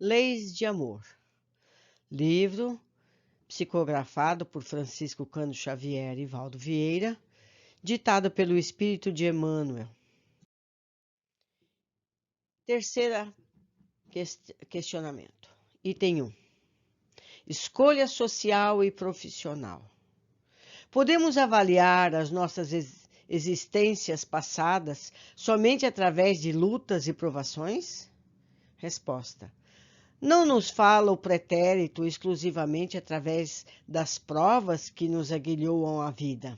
Leis de Amor. Livro psicografado por Francisco Cândido Xavier e Valdo Vieira, ditado pelo Espírito de Emmanuel. Terceira questionamento. Item 1. Escolha social e profissional. Podemos avaliar as nossas existências passadas somente através de lutas e provações? Resposta. Não nos fala o pretérito exclusivamente através das provas que nos aguilhoam a vida.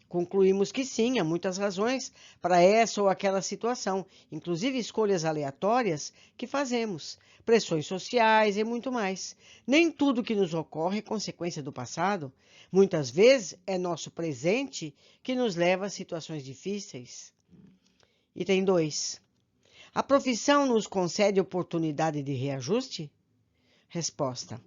Concluímos que sim, há muitas razões para essa ou aquela situação, inclusive escolhas aleatórias que fazemos, pressões sociais e muito mais. Nem tudo que nos ocorre é consequência do passado. Muitas vezes é nosso presente que nos leva a situações difíceis. Item 2. A profissão nos concede oportunidade de reajuste? Resposta.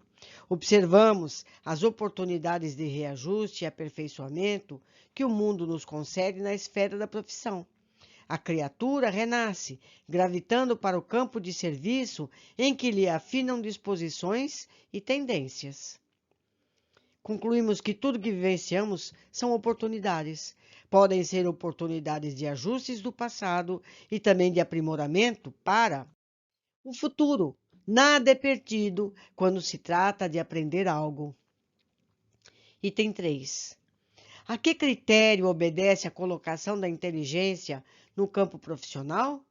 Observamos as oportunidades de reajuste e aperfeiçoamento que o mundo nos concede na esfera da profissão. A criatura renasce, gravitando para o campo de serviço em que lhe afinam disposições e tendências. Concluímos que tudo que vivenciamos são oportunidades. Podem ser oportunidades de ajustes do passado e também de aprimoramento para o futuro. Nada é perdido quando se trata de aprender algo. Item 3. A que critério obedece a colocação da inteligência no campo profissional?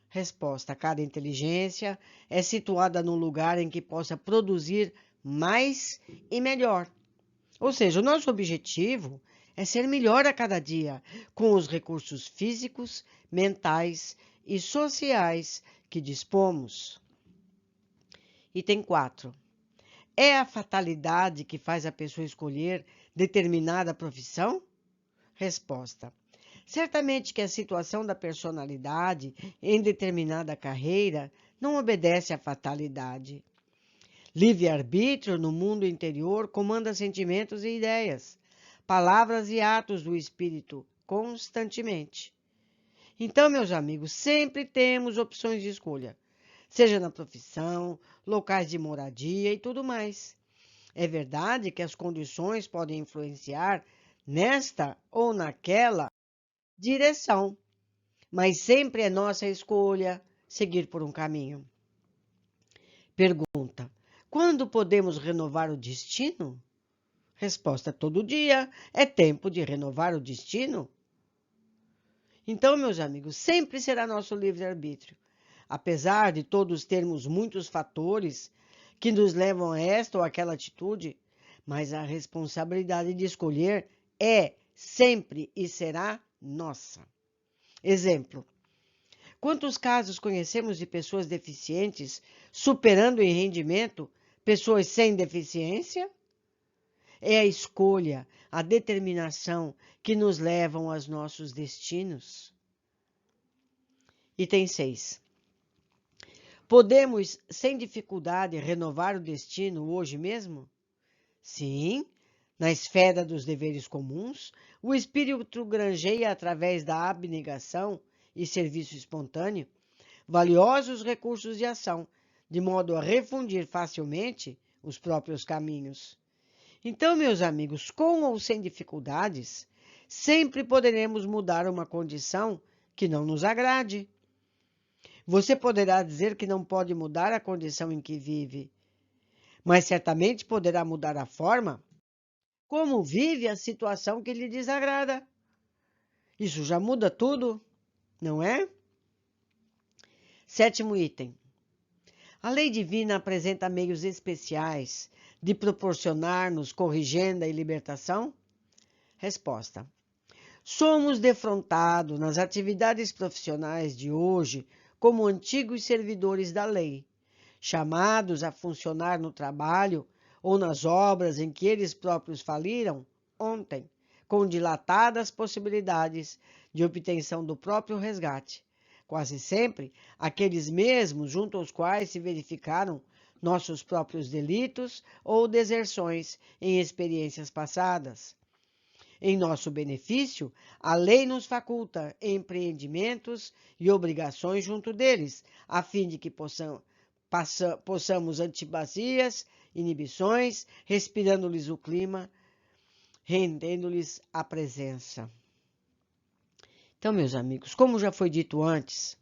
Resposta. Cada inteligência é situada num lugar em que possa produzir mais e melhor. Ou seja, o nosso objetivo é ser melhor a cada dia, com os recursos físicos, mentais e sociais que dispomos. Item 4. É a fatalidade que faz a pessoa escolher determinada profissão? Resposta. Certamente que a situação da personalidade em determinada carreira não obedece à fatalidade. Livre-arbítrio no mundo interior comanda sentimentos e ideias, palavras e atos do espírito constantemente. Então, meus amigos, sempre temos opções de escolha, seja na profissão, locais de moradia e tudo mais. É verdade que as condições podem influenciar nesta ou naquela direção, mas sempre é nossa escolha seguir por um caminho. Pergunta: quando podemos renovar o destino? Resposta: todo dia é tempo de renovar o destino. Então, meus amigos, sempre será nosso livre-arbítrio. Apesar de todos termos muitos fatores que nos levam a esta ou aquela atitude, mas a responsabilidade de escolher é sempre e será nossa. Exemplo: quantos casos conhecemos de pessoas deficientes superando em rendimento pessoas sem deficiência? É a escolha, a determinação que nos levam aos nossos destinos. Item 6. Podemos, sem dificuldade, renovar o destino hoje mesmo? Sim, na esfera dos deveres comuns, o espírito granjeia através da abnegação e serviço espontâneo valiosos recursos de ação, de modo a refundir facilmente os próprios caminhos. Então, meus amigos, com ou sem dificuldades, sempre poderemos mudar uma condição que não nos agrade. Você poderá dizer que não pode mudar a condição em que vive, mas certamente poderá mudar a forma como vive a situação que lhe desagrada. Isso já muda tudo, não é? 7º item. A lei divina apresenta meios especiais de proporcionar-nos corrigenda e libertação? Resposta. Somos defrontados nas atividades profissionais de hoje como antigos servidores da lei, chamados a funcionar no trabalho ou nas obras em que eles próprios faliram ontem, com dilatadas possibilidades de obtenção do próprio resgate, quase sempre aqueles mesmos junto aos quais se verificaram nossos próprios delitos ou deserções em experiências passadas. Em nosso benefício, a lei nos faculta empreendimentos e obrigações junto deles, a fim de que possamos antibacias, inibições, respirando-lhes o clima, rendendo-lhes a presença. Então, meus amigos, como já foi dito antes,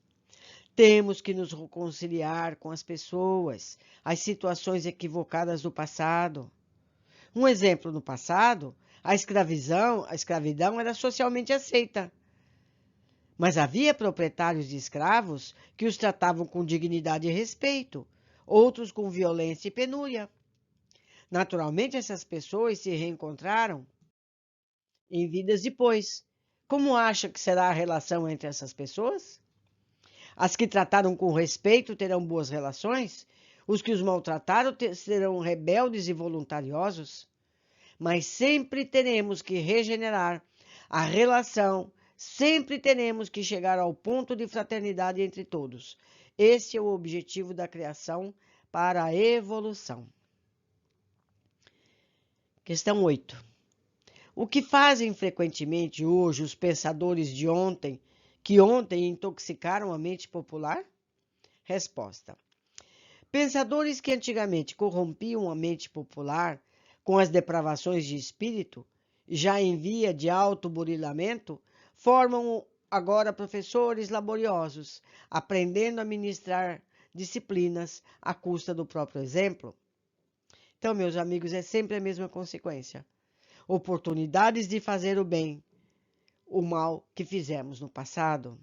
temos que nos reconciliar com as pessoas, as situações equivocadas do passado. Um exemplo: no passado, a escravidão era socialmente aceita, mas havia proprietários de escravos que os tratavam com dignidade e respeito, outros com violência e penúria. Naturalmente, essas pessoas se reencontraram em vidas depois. Como acha que será a relação entre essas pessoas? As que trataram com respeito terão boas relações, os que os maltrataram serão rebeldes e voluntariosos. Mas sempre teremos que regenerar a relação, sempre teremos que chegar ao ponto de fraternidade entre todos. Esse é o objetivo da criação para a evolução. Questão 8. O que fazem frequentemente hoje os pensadores de ontem, que ontem intoxicaram a mente popular? Resposta: pensadores que antigamente corrompiam a mente popular com as depravações de espírito, já em via de autoburilamento, formam agora professores laboriosos, aprendendo a ministrar disciplinas à custa do próprio exemplo. Então, meus amigos, é sempre a mesma consequência. Oportunidades de fazer o bem, o mal que fizemos no passado.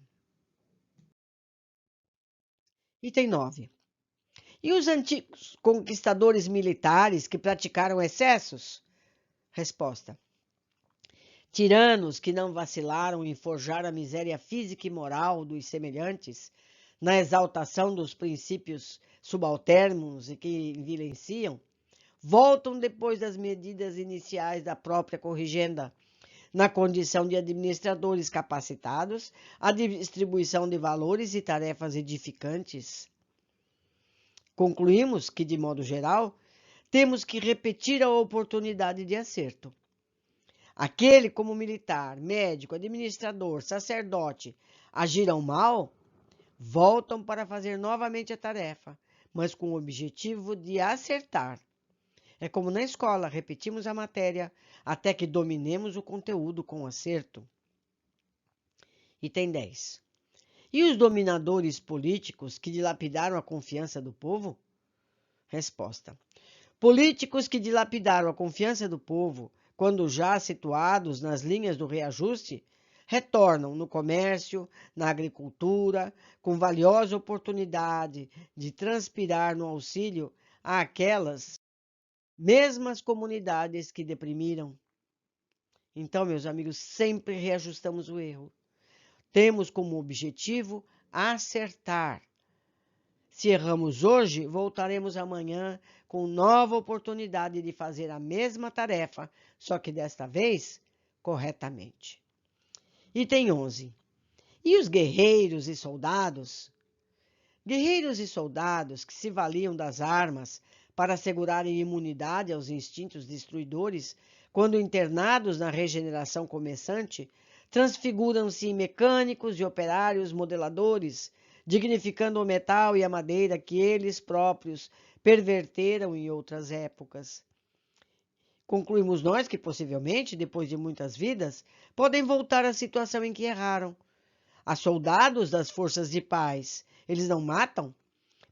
Item 9. E os antigos conquistadores militares que praticaram excessos? Resposta: tiranos que não vacilaram em forjar a miséria física e moral dos semelhantes, na exaltação dos princípios subalternos e que envilenciam, voltam depois das medidas iniciais da própria corrigenda, na condição de administradores capacitados à distribuição de valores e tarefas edificantes. Concluímos que, de modo geral, temos que repetir a oportunidade de acerto. Aquele, como militar, médico, administrador, sacerdote, agiram mal, voltam para fazer novamente a tarefa, mas com o objetivo de acertar. É como na escola, repetimos a matéria até que dominemos o conteúdo com acerto. Item 10. E os dominadores políticos que dilapidaram a confiança do povo? Resposta: políticos que dilapidaram a confiança do povo, quando já situados nas linhas do reajuste, retornam no comércio, na agricultura, com valiosa oportunidade de transpirar no auxílio àquelas mesmas comunidades que deprimiram. Então, meus amigos, sempre reajustamos o erro. Temos como objetivo acertar. Se erramos hoje, voltaremos amanhã com nova oportunidade de fazer a mesma tarefa, só que desta vez, corretamente. Item 11. E os guerreiros e soldados? Guerreiros e soldados que se valiam das armas para assegurarem imunidade aos instintos destruidores, quando internados na regeneração começante, transfiguram-se em mecânicos e operários modeladores, dignificando o metal e a madeira que eles próprios perverteram em outras épocas. Concluímos nós que, possivelmente, depois de muitas vidas, podem voltar à situação em que erraram. Há soldados das forças de paz. Eles não matam,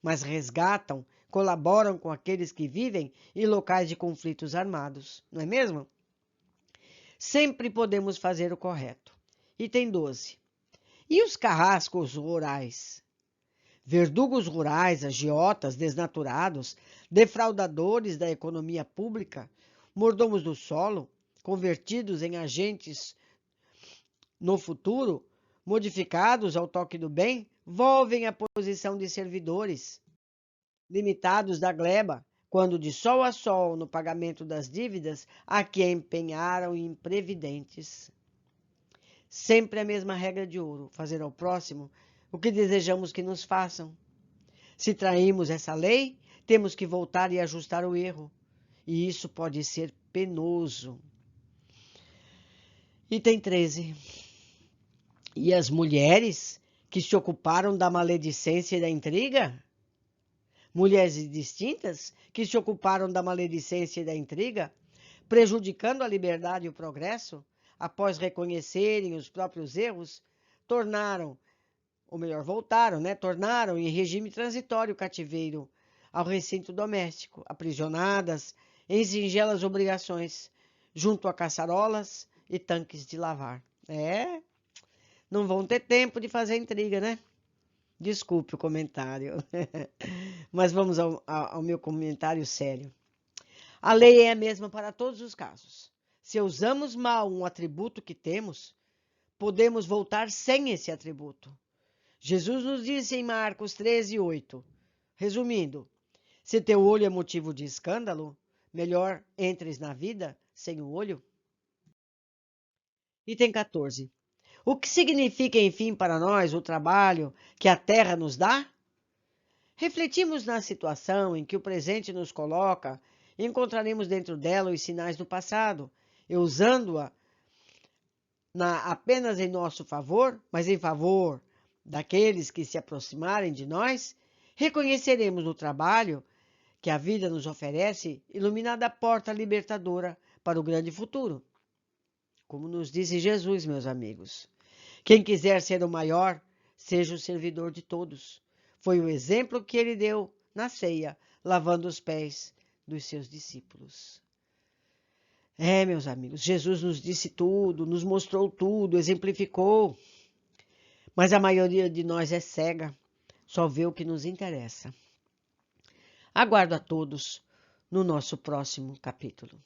mas resgatam, colaboram com aqueles que vivem em locais de conflitos armados, não é mesmo? Sempre podemos fazer o correto. Item 12. E os carrascos rurais? Verdugos rurais, agiotas, desnaturados, defraudadores da economia pública, mordomos do solo, convertidos em agentes no futuro, modificados ao toque do bem, volvem à posição de servidores, limitados da gleba, quando de sol a sol no pagamento das dívidas a que empenharam imprevidentes. Sempre a mesma regra de ouro: fazer ao próximo o que desejamos que nos façam. Se traímos essa lei, temos que voltar e ajustar o erro. E isso pode ser penoso. Item 13. E as mulheres que se ocuparam da maledicência e da intriga? Mulheres distintas que se ocuparam da maledicência e da intriga, prejudicando a liberdade e o progresso, após reconhecerem os próprios erros, tornaram em regime transitório o cativeiro ao recinto doméstico, aprisionadas em singelas obrigações, junto a caçarolas e tanques de lavar. Não vão ter tempo de fazer intriga, né? Desculpe o comentário, mas vamos ao meu comentário sério. A lei é a mesma para todos os casos. Se usamos mal um atributo que temos, podemos voltar sem esse atributo. Jesus nos disse em Marcos 13:8, resumindo, se teu olho é motivo de escândalo, melhor entres na vida sem o olho. Item 14. O que significa, enfim, para nós o trabalho que a terra nos dá? Refletimos na situação em que o presente nos coloca e encontraremos dentro dela os sinais do passado, e usando-a apenas em nosso favor, mas em favor daqueles que se aproximarem de nós, reconheceremos no trabalho que a vida nos oferece iluminada a porta libertadora para o grande futuro. Como nos disse Jesus, meus amigos, quem quiser ser o maior, seja o servidor de todos. Foi o exemplo que ele deu na ceia, lavando os pés dos seus discípulos. Meus amigos, Jesus nos disse tudo, nos mostrou tudo, exemplificou. Mas a maioria de nós é cega, só vê o que nos interessa. Aguardo a todos no nosso próximo capítulo.